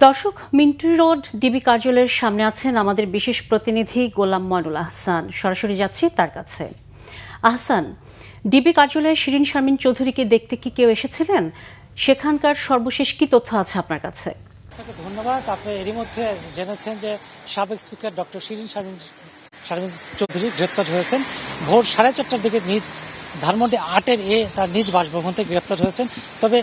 দর্শক, Mintu road DB কার্যালয়ের সামনে আছেন আমাদের বিশেষ প্রতিনিধি গোলাম ময়নুল আহসান। সরাসরি যাচ্ছি তার কাছে। আহসান, ডিবি কার্যালয়ে শিরিন শারমিন চৌধুরীকে দেখতে কি কেউ এসেছিলেন? সেখানকার সর্বশেষ কি তথ্য আছে আপনার কাছে? আপনাকে ধন্যবাদ। আপনি এরই মধ্যে জেনেছেন যে সাবেক স্পিকার ডক্টর শিরিন শারমিন চৌধুরী গ্রেপ্তার হয়েছেন। ভোর 4:30টার দিকে নিজ ধানমন্ডি 8-এর তার নিজ বাসভবন থেকে গ্রেপ্তার হয়েছেন। তবে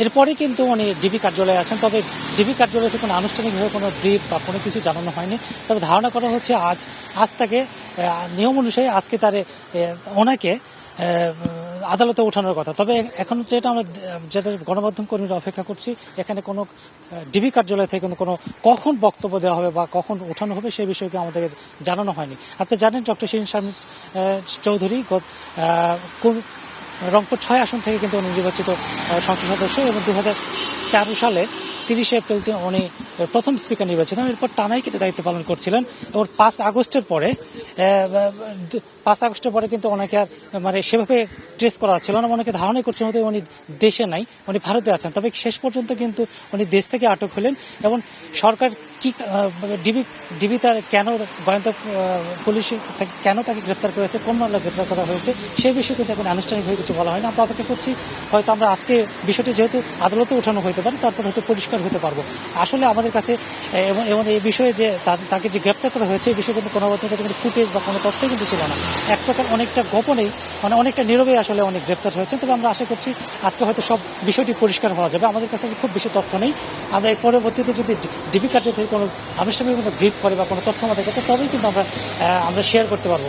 এরপরে কিন্তু উনি ডিবি কার্যালয়ে আছেন। তবে ডিবি কার্যালয়ে কোনো আনুষ্ঠানিকভাবে কোনো ব্রিফ বা কোনো কিছু জানানো হয়নি। তবে ধারণা করা হচ্ছে আজ তাকে নিয়ম অনুযায়ী আজকে ওনাকে আদালতে ওঠানোর কথা। তবে এখন যেটা গণমাধ্যম কর্মীরা অপেক্ষা করছি, এখানে কোনো ডিবি কার্যালয় থেকে কোনো কখন বক্তব্য দেওয়া হবে বা কখন ওঠানো হবে সেই বিষয়কে আমাদেরকে জানানো হয়নি। আপনি জানেন ডক্টর শিরিন শারমিন চৌধুরী রংপুর 6 আসন থেকে কিন্তু উনি নির্বাচিত সংসদ সদস্য এবং 2013 সালে 30 এপ্রিল উনি প্রথম স্পিকার নির্বাচিত হন। এরপর টানাই কিন্তু দায়িত্ব পালন করছিলেন এবং 5 আগস্টের পরে কিন্তু ওনাকে আর সেভাবে ট্রেস করা ছিল না। অনেকে ধারণা করছেন হয়তো উনি দেশে নাই, উনি ভারতে আছেন। তবে শেষ পর্যন্ত কিন্তু উনি দেশ থেকে আটক হলেন এবং সরকার কি ডিবি তার কেন গোয়েন্দা পুলিশ কেন তাকে গ্রেপ্তার করেছে, কোন মামলা গ্রেপ্তার করা হয়েছে সেই বিষয়ে কিন্তু এখন আনুষ্ঠানিকভাবে কিছু বলা হয় না। আমরা অপেক্ষা করছি, হয়তো আমরা আজকে বিষয়টি যেহেতু আদালতে ওঠানো হতে পারে তারপর হয়তো পরিষ্কার হতে পারবো। আসলে আমাদের কাছে এবং এই বিষয়ে যে তাকে যে গ্রেপ্তার করা হয়েছে এই বিষয়ে কিন্তু কোনো কাছে কোনো ফুটেজ বা কোনো তথ্য কিন্তু ছিল না। এক প্রকার অনেকটা গোপনেই অনেকটা নীরবেই আসলে অনেক গ্রেপ্তার হয়েছে। তবে আমরা আশা করছি আজকে হয়তো সব বিষয়টি পরিষ্কার হওয়া যাবে। আমাদের কাছে খুব বেশি তথ্য নেই। আমরা এর পরবর্তীতে যদি ডিবি কার্যালয় থেকে কোনো আনুষ্ঠানিক কোনো ব্রিফ করে বা কোনো তথ্য আমাদের কাছে, তবেই কিন্তু আমরা শেয়ার করতে পারবো।